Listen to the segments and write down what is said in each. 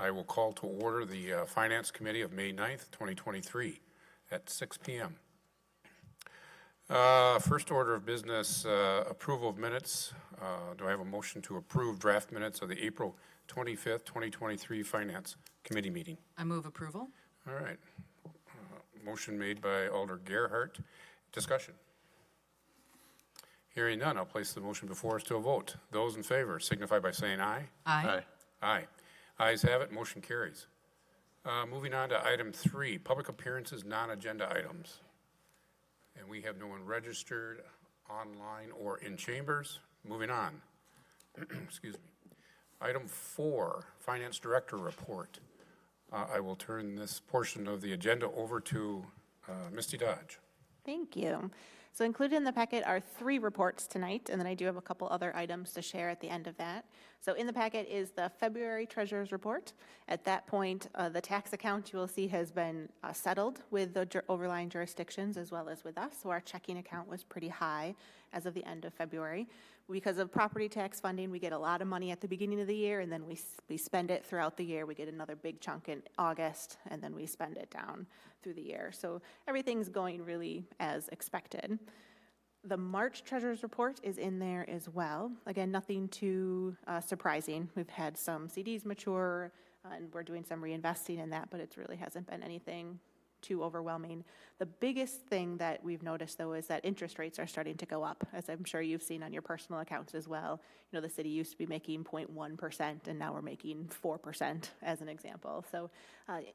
I will call to order the Finance Committee of May 9th, 2023 at 6 p.m. First order of business, approval of minutes. Do I have a motion to approve draft minutes of the April 25th, 2023 Finance Committee meeting? I move approval. All right. Motion made by Alder Gerhardt. Discussion. Hearing none, I'll place the motion before us to a vote. Those in favor signify by saying aye. Aye. Aye. Ayes have it. Motion carries. Moving on to item 3, public appearances, non-agenda items. And we have no one registered online or in chambers. Moving on. Excuse me. Item 4, Finance Director Report. I will turn this portion of the agenda over to Misty Dodge. Thank you. So included in the packet are 3 reports tonight, and then I do have a couple other items to share at the end of that. So in the packet is the February Treasurer's Report. At that point, the tax account you will see has been settled with the overlying jurisdictions as well as with us. So our checking account was pretty high as of the end of February. Because of property tax funding, we get a lot of money at the beginning of the year, and then we spend it throughout the year. We get another big chunk in August, and then we spend it down through the year. So everything's going really as expected. The March Treasurer's Report is in there as well. Again, nothing too surprising. We've had some CDs mature, and we're doing some reinvesting in that, but it really hasn't been anything too overwhelming. The biggest thing that we've noticed, though, is that interest rates are starting to go up, as I'm sure you've seen on your personal accounts as well. You know, the city used to be making 0.1%, and now we're making 4%, as an example. So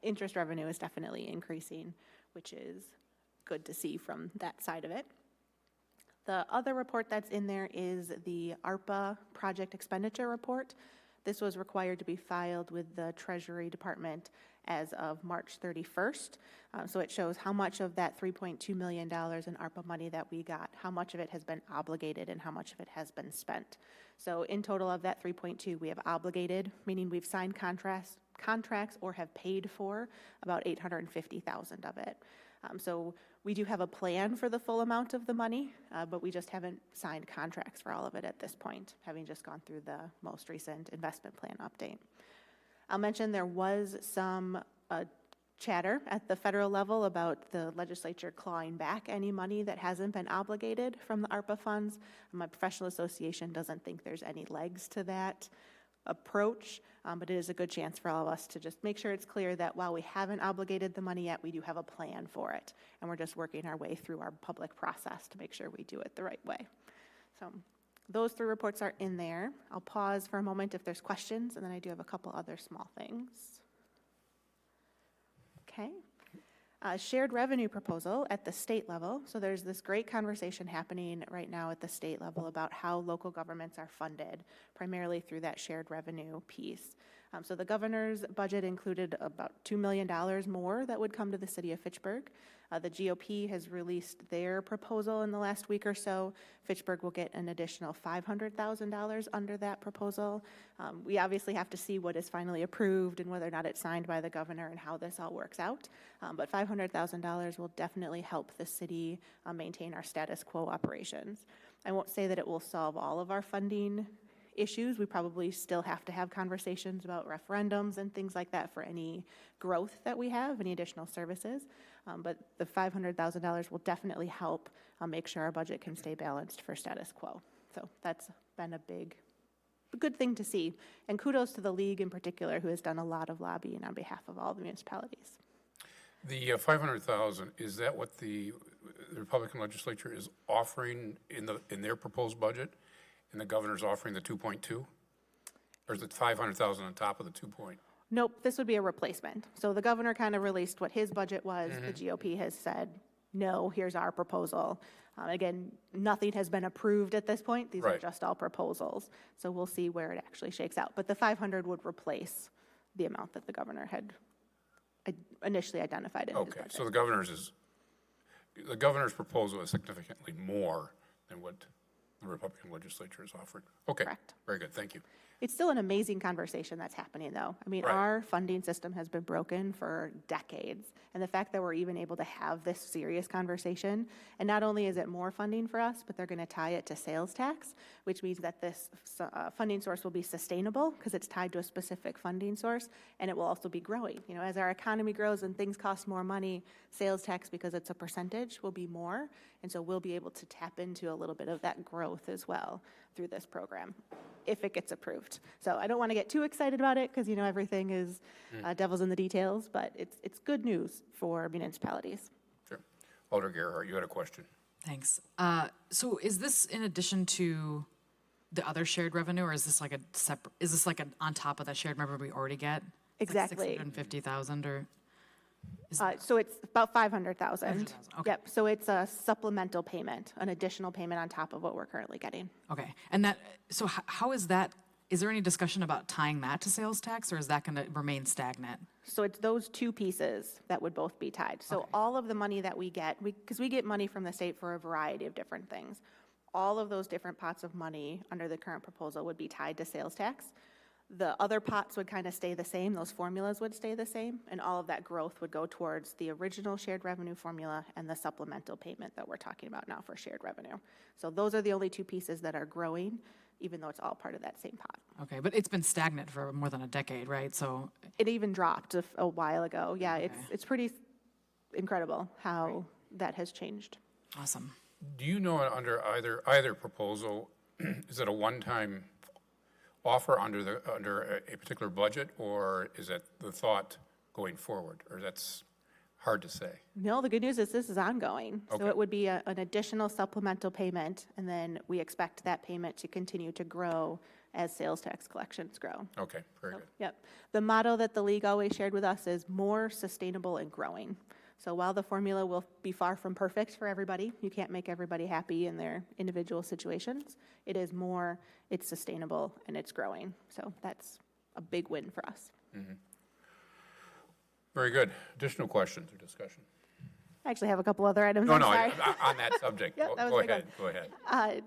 interest revenue is definitely increasing, which is good to see from that side of it. The other report that's in there is the ARPA project expenditure report. This was required to be filed with the Treasury Department as of March 31st. So it shows how much of that $3.2 million in ARPA money that we got, how much of it has been obligated and how much of it has been spent. So in total of that 3.2, we have obligated, meaning we've signed contracts or have paid for about $850,000 of it. So we do have a plan for the full amount of the money, but we just haven't signed contracts for all of it at this point, having just gone through the most recent investment plan update. I'll mention there was some chatter at the federal level about the legislature clawing back any money that hasn't been obligated from the ARPA funds. My professional association doesn't think there's any legs to that approach, but it is a good chance for all of us to just make sure it's clear that while we haven't obligated the money yet, we do have a plan for it, and we're just working our way through our public process to make sure we do it the right way. So those 3 reports are in there. I'll pause for a moment if there's questions, and then I do have a couple other small things. Okay. Shared revenue proposal at the state level. So there's this great conversation happening right now at the state level about how local governments are funded, primarily through that shared revenue piece. So the governor's budget included about $2 million more that would come to the city of Fitchburg. The GOP has released their proposal in the last week or so. Fitchburg will get an additional $500,000 under that proposal. We obviously have to see what is finally approved and whether or not it's signed by the governor and how this all works out. But $500,000 will definitely help the city maintain our status quo operations. I won't say that it will solve all of our funding issues. We probably still have to have conversations about referendums and things like that for any growth that we have, any additional services. But the $500,000 will definitely help make sure our budget can stay balanced for status quo. So that's been a good thing to see. And kudos to the league in particular, who has done a lot of lobbying on behalf of all the municipalities. The $500,000, is that what the Republican legislature is offering in their proposed budget? And the governor's offering the 2.2? Or is it 500,000 on top of the 2 point? Nope, this would be a replacement. So the governor kind of released what his budget was. The GOP has said, no, here's our proposal. Again, nothing has been approved at this point. These are just all proposals. So we'll see where it actually shakes out. But the 500 would replace the amount that the governor had initially identified in his budget. So the governor's proposal is significantly more than what the Republican legislature is offering. Okay, correct. Very good, thank you. It's still an amazing conversation that's happening, though. I mean, Right. our funding system has been broken for decades, and the fact that we're even able to have this serious conversation, and not only is it more funding for us, but they're going to tie it to sales tax, which means that this funding source will be sustainable because it's tied to a specific funding source, and it will also be growing. You know, as our economy grows and things cost more money, sales tax, because it's a percentage, will be more, and so we'll be able to tap into a little bit of that growth as well through this program, if it gets approved. So I don't want to get too excited about it because, you know, everything is devil's in the details, but it's good news for municipalities. Sure. Alder Gerhart, you had a question. Thanks. So is this in addition to the other shared revenue, or is this like a separate, is this like on top of the shared revenue we already get? Exactly. Like 650,000 or? So it's about 500,000. 500,000, okay. Yep, so it's a supplemental payment, an additional payment on top of what we're currently getting. Okay, and that, so how is that, is there any discussion about tying that to sales tax, or is that going to remain stagnant? So it's those two pieces that would both be tied. So Okay. all of the money that we get, because we get money from the state for a variety of different things, all of those different pots of money under the current proposal would be tied to sales tax. The other pots would kind of stay the same, those formulas would stay the same, and all of that growth would go towards the original shared revenue formula and the supplemental payment that we're talking about now for shared revenue. So those are the only two pieces that are growing, even though it's all part of that same pot. Okay, but it's been stagnant for more than a decade, right? So, It even dropped a while ago. Yeah, Okay. it's pretty incredible how that has changed. awesome. Do you know under either proposal, is it a one-time offer under a particular budget, or is it the thought going forward, or that's hard to say? No, the good news is this is ongoing. So Okay. it would be an additional supplemental payment, and then we expect that payment to continue to grow as sales tax collections grow. Okay, very good. Yep. The motto that the league always shared with us is more sustainable and growing. So while the formula will be far from perfect for everybody, you can't make everybody happy in their individual situations, it is more, it's sustainable, and it's growing. So that's a big win for us. Very good. Additional questions or discussion? I actually have a couple other items. No, I'm no, sorry. on that subject. Yep, that was Go my ahead, go ahead.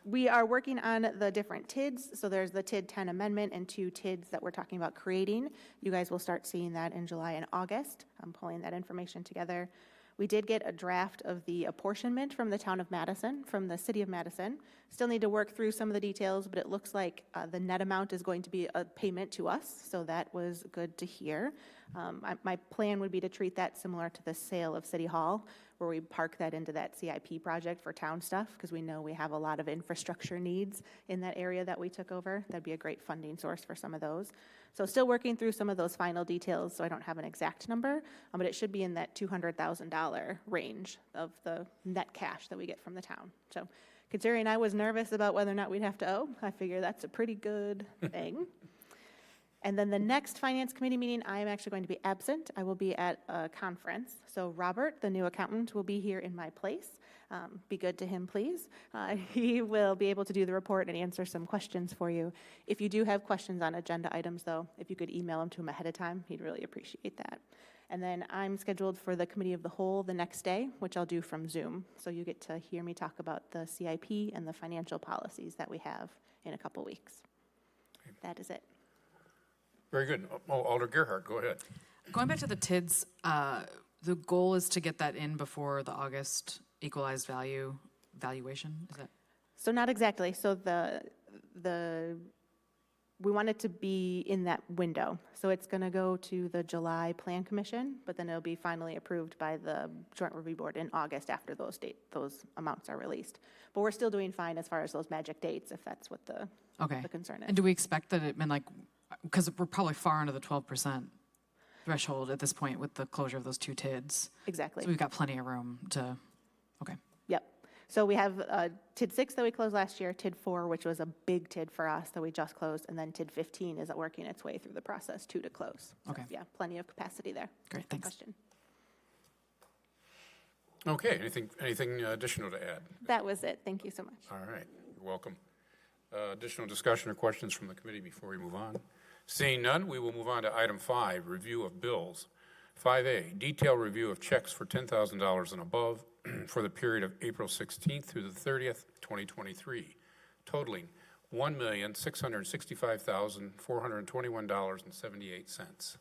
We are working on the different TIDs. So there's the TID 10 amendment and 2 TIDs that we're talking about creating. You guys will start seeing that in July and August. I'm pulling that information together. We did get a draft of the apportionment from the town of Madison, from the city of Madison. Still need to work through some of the details, but it looks like the net amount is going to be a payment to us, so that was good to hear. My plan would be to treat that similar to the sale of City Hall, where we park that into that CIP project for town stuff, because we know we have a lot of infrastructure needs in that area that we took over. That'd be a great funding source for some of those. So still working through some of those final details, so I don't have an exact number, but it should be in that $200,000 range of the net cash that we get from the town. So considering I was nervous about whether or not we'd have to owe, I figure that's a pretty good thing. And then the next Finance Committee meeting, I am actually going to be absent. I will be at a conference. So Robert, the new accountant, will be here in my place. Be good to him, please. He will be able to do the report and answer some questions for you. If you do have questions on agenda items, though, if you could email them to him ahead of time, he'd really appreciate that. And then I'm scheduled for the Committee of the Whole the next day, which I'll do from Zoom. So you get to hear me talk about the CIP and the financial policies that we have in a couple weeks. That is it. Very good. Oh, Alder Gerhart, go ahead. Going back to the TIDs, the goal is to get that in before the August equalized value valuation, is that? So not exactly. So we want it to be in that window. So it's going to go to the July Plan Commission, but then it'll be finally approved by the Joint Review Board in August after those amounts are released. But we're still doing fine as far as those magic dates, if that's what the concern is. And do we expect that it, because we're probably far under the 12% threshold at this point with the closure of those 2 TIDs. Exactly. So we've got plenty of room to, okay. Yep. So we have TID 6 that we closed last year, TID 4, which was a big TID for us that we just closed, and then TID 15 is working its way through the process to close. So, Okay. yeah, plenty of capacity there. Great, thanks. Question. Okay, anything additional to add? That was it. Thank you so much. All right, you're welcome. Additional discussion or questions from the committee before we move on? Seeing none, we will move on to item 5, review of bills. 5A, detailed review of checks for $10,000 and above for the period of April 16th through the 30th, 2023, totaling $1,665,421.78.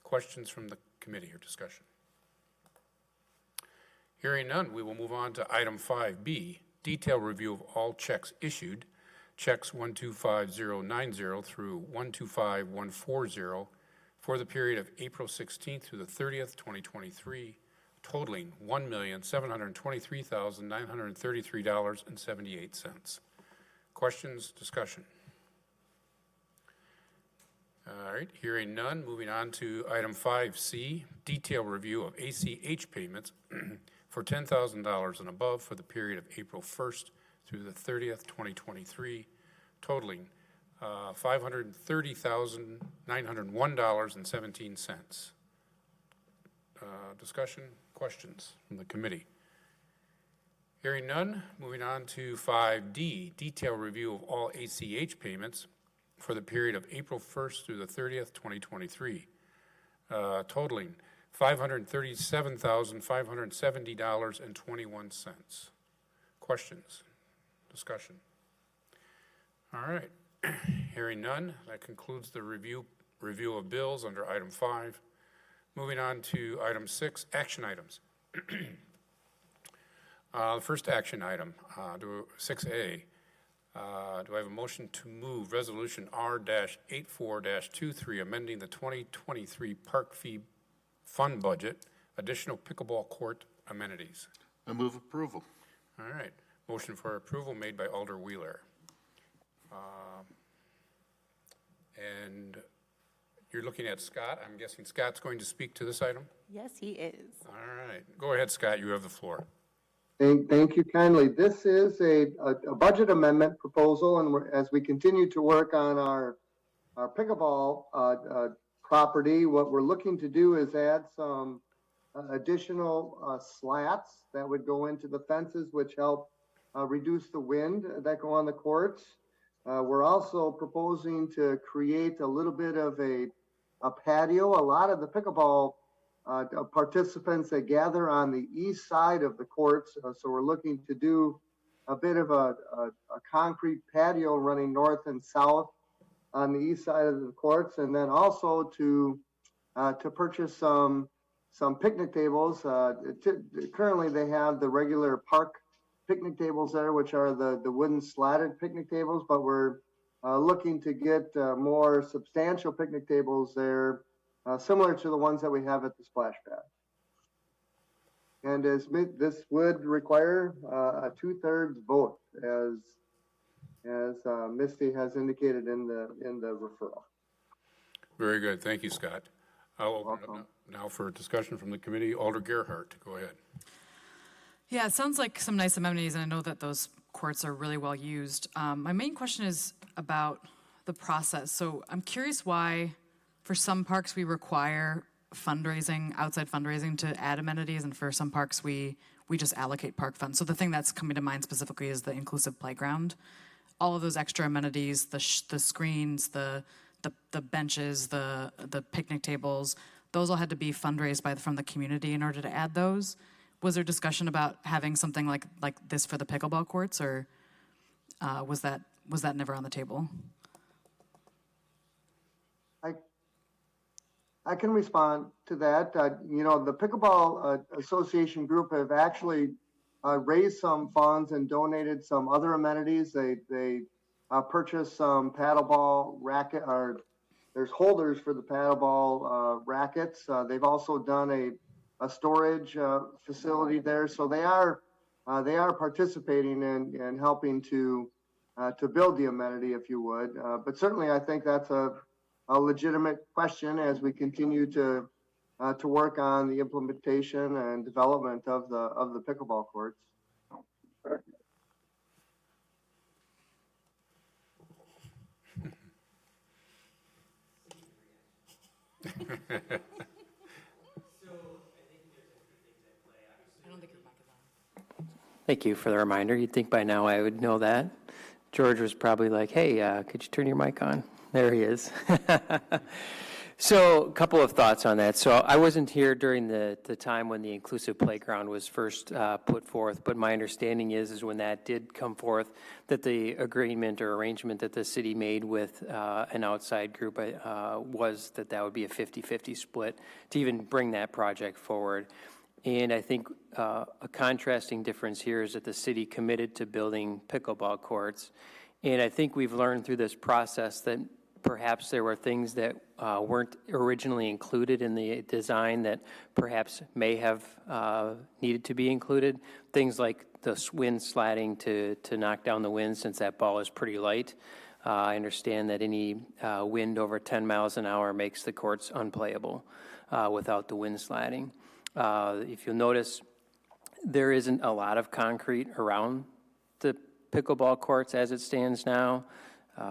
Questions from the committee or discussion? Hearing none, we will move on to item 5B, detailed review of all checks issued, checks 125090 through 125140 for the period of April 16th through the 30th, 2023, totaling $1,723,933.78. Questions, discussion? All right, hearing none, moving on to item 5C, detailed review of ACH payments for $10,000 and above for the period of April 1st through the 30th, 2023, totaling $530,901.17. Discussion, questions from the committee? Hearing none, moving on to 5D, detailed review of all ACH payments for the period of April 1st through the 30th, 2023, totaling $537,570.21. Questions? Discussion? All right. Hearing none, that concludes the review of bills under item 5. Moving on to item 6, action items. The first action item, 6A. Do I have a motion to move Resolution R-84-23, amending the 2023 Park Fee Fund Budget, additional pickleball court amenities? I move approval. All right. Motion for approval made by Alder Wheeler. And you're looking at Scott. I'm guessing Scott's going to speak to this item? Yes, he is. All right. Go ahead, Scott. You have the floor. Thank you kindly. This is a budget amendment proposal, and as we continue to work on our pickleball property, what we're looking to do is add some additional slats that would go into the fences, which help reduce the wind that go on the courts. We're also proposing to create a little bit of a patio. A lot of the pickleball participants that gather on the east side of the courts. So we're looking to do a bit of a concrete patio running north and south on the east side of the courts, and then also to purchase some picnic tables. Currently, they have the regular park picnic tables there, which are the wooden slatted picnic tables, but we're looking to get more substantial picnic tables there, similar to the ones that we have at the splash pad. And this would require a 2/3 vote, as Misty has indicated in the referral. Very good. Thank you, Scott. I'll open it up now for discussion from the committee. Alder Gerhart, go ahead. Yeah, it sounds like some nice amenities, and I know that those courts are really well used. My main question is about the process. So I'm curious why, for some parks, we require outside fundraising to add amenities, and for some parks, we just allocate park funds. So the thing that's coming to mind specifically is the inclusive playground. All of those extra amenities, the screens, the benches, the picnic tables, those all had to be fundraised from the community in order to add those. Was there discussion about having something like this for the pickleball courts, or was that never on the table? I can respond to that. The Pickleball Association group have actually raised some funds and donated some other amenities. They purchased some paddleball racket, or there's holders for the paddleball rackets. They've also done a storage facility there, so they are participating in helping to build the amenity, if you would. But certainly, I think that's a legitimate question as we continue to work on the implementation and development of the pickleball courts. Thank you for the reminder. You'd think by now I would know that. George was probably like, hey, could you turn your mic on? There he is. So a couple of thoughts on that. So I wasn't here during the time when the inclusive playground was first put forth, but my understanding is when that did come forth, that the agreement or arrangement that the city made with an outside group was that that would be a 50-50 split to even bring that project forward. And I think a contrasting difference here is that the city committed to building pickleball courts. And I think we've learned through this process that perhaps there were things that weren't originally included in the design that perhaps may have needed to be included. Things like the wind sliding to knock down the wind, since that ball is pretty light. I understand that any wind over 10 miles an hour makes the courts unplayable without the wind sliding. If you'll notice, there isn't a lot of concrete around the pickleball courts as it stands now.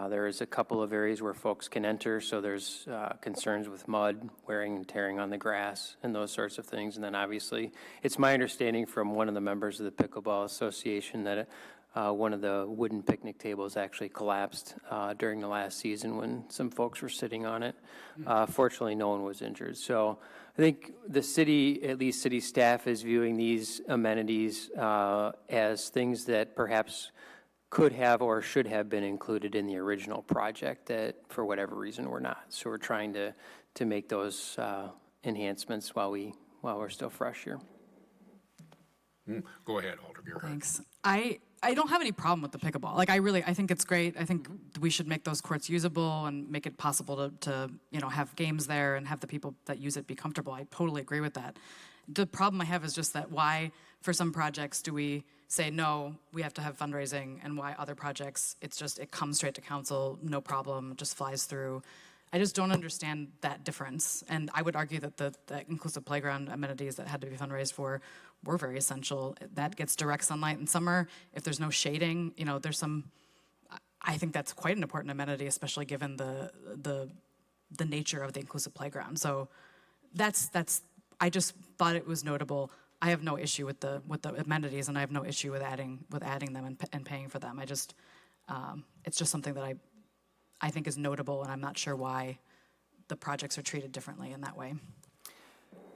There is a couple of areas where folks can enter, so there's concerns with mud, wearing and tearing on the grass, and those sorts of things. And then obviously, it's my understanding from one of the members of the Pickleball Association that one of the wooden picnic tables actually collapsed during the last season when some folks were sitting on it. Fortunately, no one was injured. So I think the city, at least city staff, is viewing these amenities as things that perhaps could have or should have been included in the original project that, for whatever reason, were not. So we're trying to make those enhancements while we're still fresh here. Go ahead, Alder Gerhart. Thanks. I don't have any problem with the pickleball. Like, I think it's great. I think we should make those courts usable and make it possible to have games there and have the people that use it be comfortable. I totally agree with that. The problem I have is just that why, for some projects, do we say, no, we have to have fundraising, and why other projects, it comes straight to council, no problem, it just flies through. I just don't understand that difference. And I would argue that the inclusive playground amenities that had to be fundraised for were very essential. That gets direct sunlight in summer. If there's no shading, I think that's quite an important amenity, especially given the nature of the inclusive playground. So I just thought it was notable. I have no issue with the amenities, and I have no issue with adding them and paying for them. It's just something that I think is notable, and I'm not sure why the projects are treated differently in that way.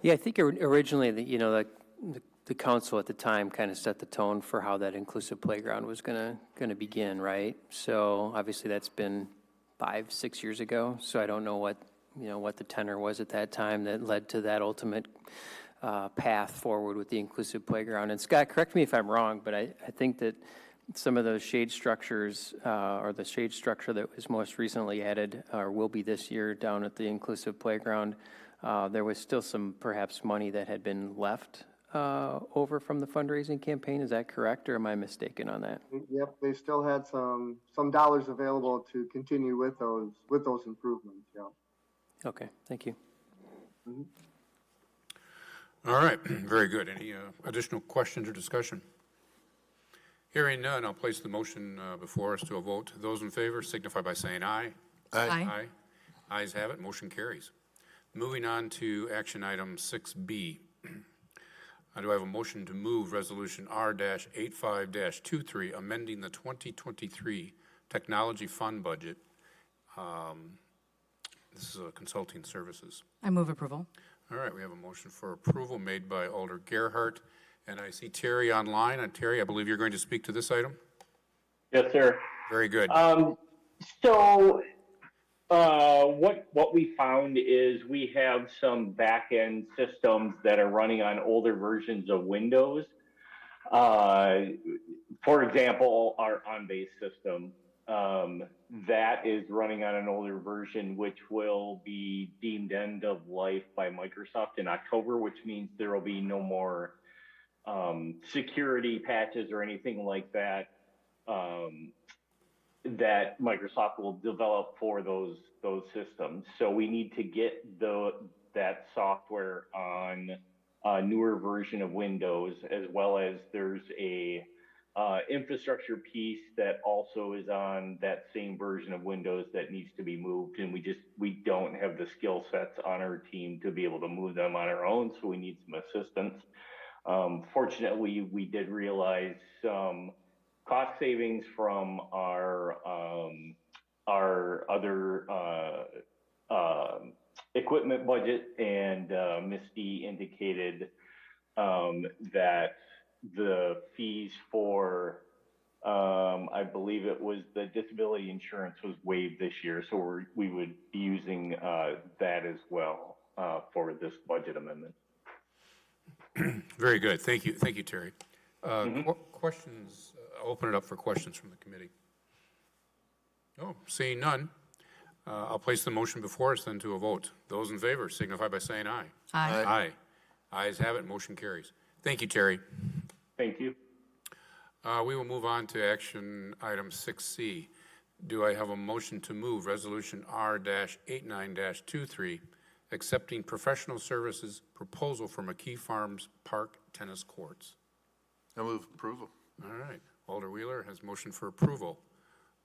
Yeah, I think originally, the council at the time kind of set the tone for how that inclusive playground was going to begin, right? So obviously that's been 5-6 years ago. So I don't know what the tenor was at that time that led to that ultimate path forward with the inclusive playground. And Scott, correct me if I'm wrong, but I think that some of those shade structures, or the shade structure that was most recently added, or will be this year down at the inclusive playground, there was still some perhaps money that had been left over from the fundraising campaign. Is that correct, or am I mistaken on that? Yep, they still had some dollars available to continue with those improvements. Yeah. Okay, thank you. Mm-hmm. All right, very good. Any additional questions or discussion? Hearing none, I'll place the motion before us to a vote. Those in favor signify by saying aye. Aye. Ayes have it, motion carries. Moving on to action item 6B. Do I have a motion to move resolution R-85-23, amending the 2023 technology fund budget? This is consulting services. I move approval. All right, we have a motion for approval made by Alder Gerhart, and I see Terry online. And Terry, I believe you're going to speak to this item? Yes, sir. Very good. So what we found is we have some back-end systems that are running on older versions of Windows. For example, our on-base system, that is running on an older version, which will be deemed end of life by Microsoft in October, which means there will be no more security patches or anything like that that Microsoft will develop for those systems. So we need to get that software on a newer version of Windows, as well as there's a infrastructure piece that also is on that same version of Windows that needs to be moved, and we don't have the skill sets on our team to be able to move them on our own, so we need some assistance. Fortunately, we did realize some cost savings from our other equipment budget, and Misty indicated that the fees for, I believe it was the disability insurance was waived this year, so we would be using that as well for this budget amendment. Very good. Thank you. Thank you, Terry. Questions? I'll open it up for questions from the committee. No, seeing none. I'll place the motion before us then to a vote. Those in favor signify by saying aye. Aye. Aye. Ayes have it. Motion carries. Thank you, Terry. Thank you. We will move on to action item 6C. Do I have a motion to move resolution R-89-23, accepting professional services proposal for McKee Farms Park tennis courts? I move approval. All right. Alder Wheeler has motion for approval.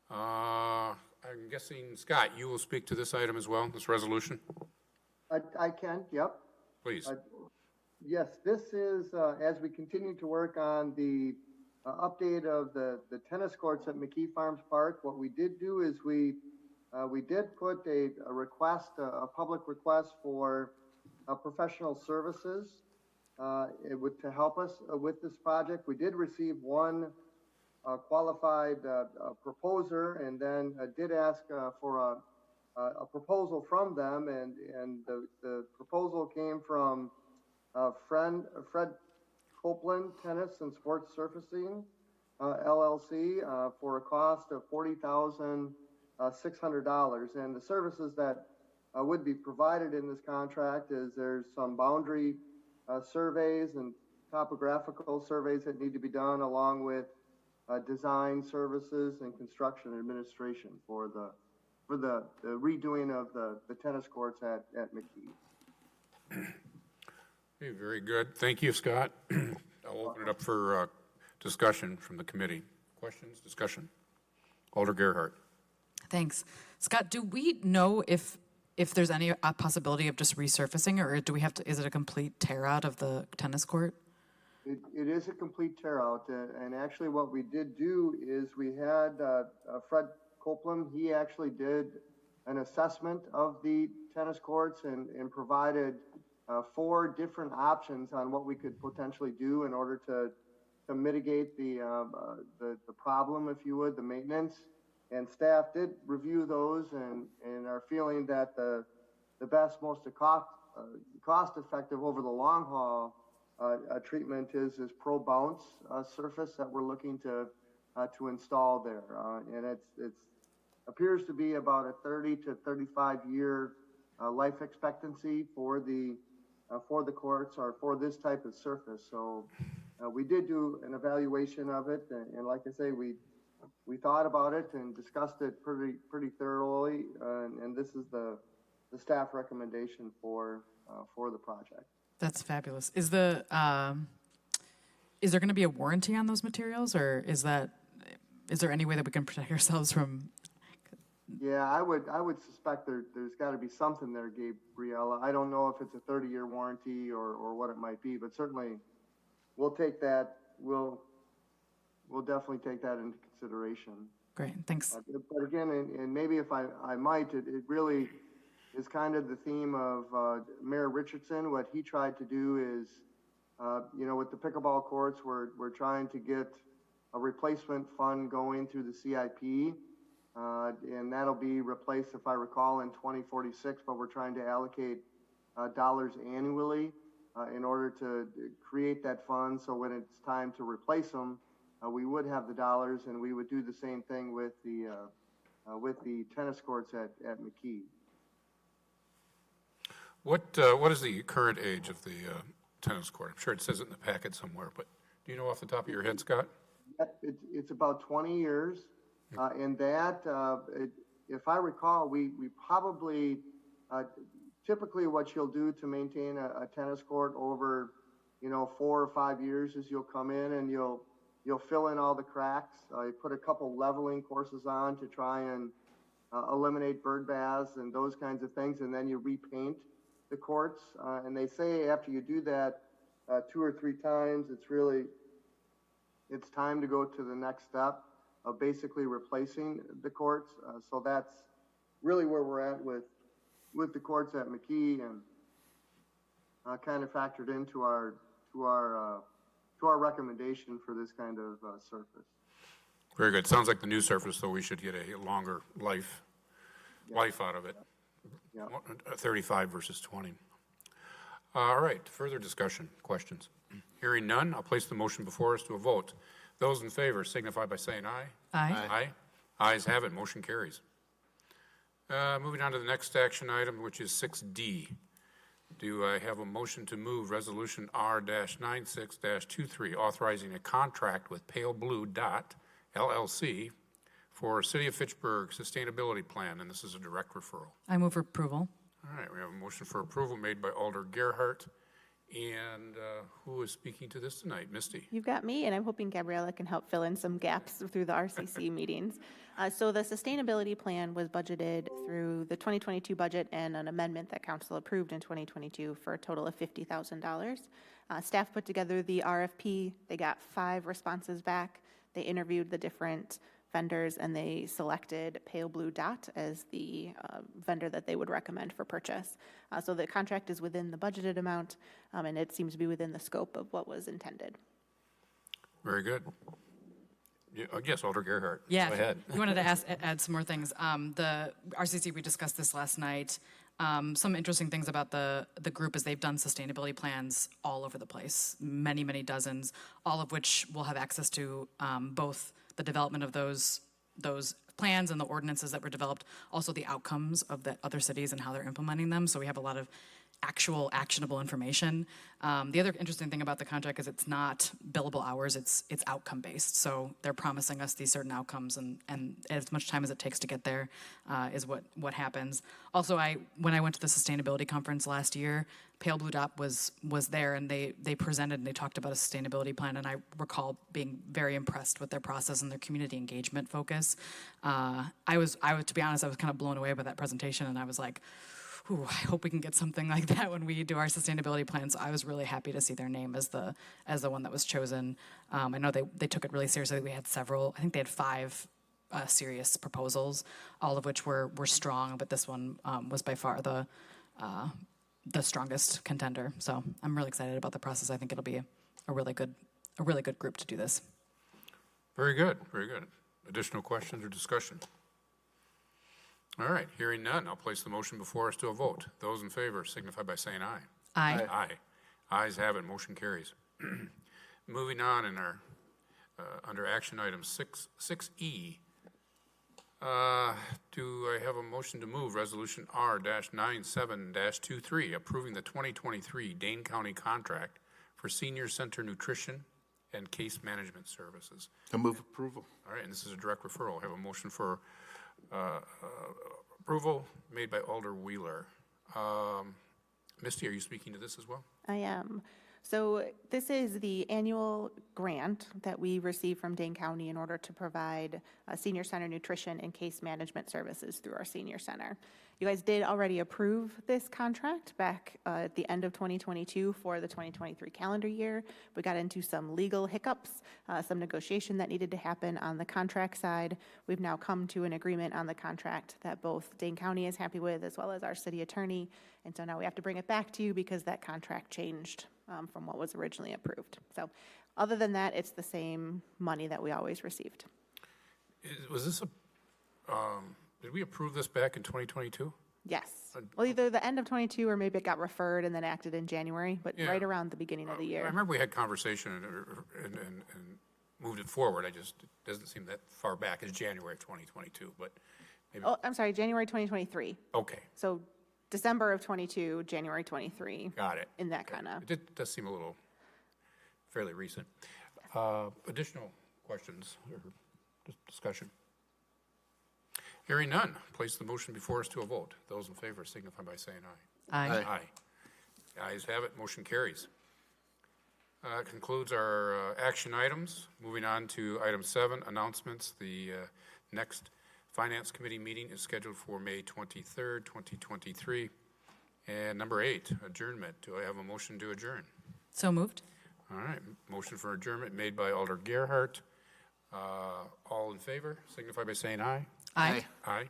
I'm guessing, Scott, you will speak to this item as well, this resolution? I can, yep. Please. Yes, this is, as we continue to work on the update of the tennis courts at McKee Farms Park, what we did do is we did put a request, a public request for professional services to help us with this project. We did receive one qualified proposer, and then did ask for a proposal from them, and the proposal came from Fred Copeland Tennis and Sports Surfacing LLC for a cost of $40,600. And the services that would be provided in this contract is there's some boundary surveys and topographical surveys that need to be done, along with design services and construction administration for the redoing of the tennis courts at McKee. Okay, very good. Thank you, Scott. I'll open it up for discussion from the committee. Questions, discussion? Alder Gerhart. Thanks. Scott, do we know if there's any possibility of just resurfacing, or do we have to, is it a complete tear out of the tennis court? It is a complete tear out, and actually what we did do is we had Fred Copeland, he actually did an assessment of the tennis courts and provided 4 different options on what we could potentially do in order to mitigate the problem, if you would, the maintenance. And staff did review those and are feeling that the best, most cost-effective over the long haul treatment is Pro Bounce surface that we're looking to install there, and it's appears to be about a 30 to 35 year life expectancy for the courts or for this type of surface. So we did do an evaluation of it, and like I say, we thought about it and discussed it pretty thoroughly, and this is the staff recommendation for the project. That's fabulous. Is there going to be a warranty on those materials, or is there any way that we can protect ourselves from? Yeah, I would suspect there's got to be something there, Gabriella. I don't know if it's a 30-year warranty or what it might be, but certainly we'll take that. We'll definitely take that into consideration. Great, thanks. But again, and maybe if I might, it really is kind of the theme of Mayor Richardson. What he tried to do is, with the pickleball courts, we're trying to get a replacement fund going through the CIP. And that'll be replaced, if I recall, in 2046, but we're trying to allocate dollars annually in order to create that fund. So when it's time to replace them, we would have the dollars, and we would do the same thing with the tennis courts at McKee. What is the current age of the tennis court? I'm sure it says it in the packet somewhere, but do you know off the top of your head, Scott? It's about 20 years. And that, if I recall, we probably, typically what you'll do to maintain a tennis court over, 4 or 5 years is you'll come in and you'll fill in all the cracks. You put a couple leveling courses on to try and eliminate bird baths and those kinds of things, and then you repaint the courts. And they say after you do that 2 or 3 times, it's time to go to the next step of basically replacing the courts. So that's really where we're at with with the courts at McKee and kind of factored into our recommendation for this kind of surface. Very good. Sounds like the new surface, though, we should get a longer life out of it. Yeah. 35 versus 20. All right, further discussion, questions? Hearing none, I'll place the motion before us to a vote. Those in favor signify by saying aye. Aye. Aye. Ayes have it, motion carries. Moving on to the next action item, which is 6D. Do I have a motion to move Resolution R-96-23, authorizing a contract with Pale Blue Dot LLC for City of Fitchburg Sustainability Plan, and this is a direct referral. I move for approval. All right, we have a motion for approval made by Alder Gerhart. And who is speaking to this tonight? Misty? You've got me, and I'm hoping Gabriella can help fill in some gaps through the RCC meetings. So the sustainability plan was budgeted through the 2022 budget and an amendment that council approved in 2022 for a total of $50,000. Staff put together the RFP. They got 5 responses back. They interviewed the different vendors, and they selected Pale Blue Dot as the vendor that they would recommend for purchase. So the contract is within the budgeted amount, and it seems to be within the scope of what was intended. Very good. Yes, Alder Gerhart. Yeah, Go ahead. we wanted to add some more things. The RCC, we discussed this last night. Some interesting things about the group is they've done sustainability plans all over the place, many, many dozens, all of which will have access to both the development of those plans and the ordinances that were developed, also the outcomes of the other cities and how they're implementing them. So we have a lot of actual actionable information. The other interesting thing about the contract is it's not billable hours, it's outcome based. So they're promising us these certain outcomes, and as much time as it takes to get there is what happens. Also, when I went to the sustainability conference last year, Pale Blue Dot was there, and they presented and they talked about a sustainability plan, and I recall being very impressed with their process and their community engagement focus. I was to be honest, I was kind of blown away by that presentation, and I was like, ooh, I hope we can get something like that when we do our sustainability plan. So I was really happy to see their name as the one that was chosen. I know they took it really seriously. We had several. I think they had 5 serious proposals, all of which were strong, but this one was by far the strongest contender. So I'm really excited about the process. I think it'll be a really good group to do this. Very good, very good. Additional questions or discussion? All right, hearing none, I'll place the motion before us to a vote. Those in favor signify by saying aye. Aye. Aye. Ayes have it, motion carries. Moving on in our, under action item 6E, do I have a motion to move Resolution R-97-23, approving the 2023 Dane County contract for Senior Center Nutrition and Case Management Services? I move approval. All right, and this is a direct referral. I have a motion for approval made by Alder Wheeler. Misty, are you speaking to this as well? I am. So this is the annual grant that we receive from Dane County in order to provide senior center nutrition and case management services through our senior center. You guys did already approve this contract back at the end of 2022 for the 2023 calendar year. We got into some legal hiccups, some negotiation that needed to happen on the contract side. We've now come to an agreement on the contract that both Dane County is happy with as well as our city attorney. And so now we have to bring it back to you because that contract changed from what was originally approved. So other than that, it's the same money that we always received. Was this did we approve this back in 2022? Yes. Well, either the end of 22 or maybe it got referred and then acted in January, but Yeah. right around the beginning of the I year. remember we had conversation and moved it forward. It doesn't seem that far back as January of 2022, but maybe, Oh, I'm sorry, January 2023. okay, So December of 22, January 23, got it. in that kind of. It does seem a little fairly recent. Additional questions or discussion? Hearing none, place the motion before us to a vote. Those in favor signify by saying aye. Aye. Aye. Ayes have it, motion carries. Concludes our action items. Moving on to item 7, announcements. The next Finance Committee meeting is scheduled for May 23rd, 2023. And number 8, adjournment. Do I have a motion to adjourn? So moved. All right, motion for adjournment made by Alder Gerhart. All in favor signify by saying aye. Aye. Aye.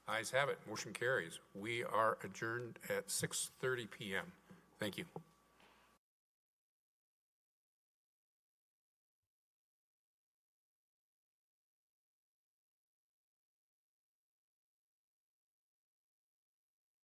Ayes have it, motion carries. We are adjourned at 6:30 PM. Thank you.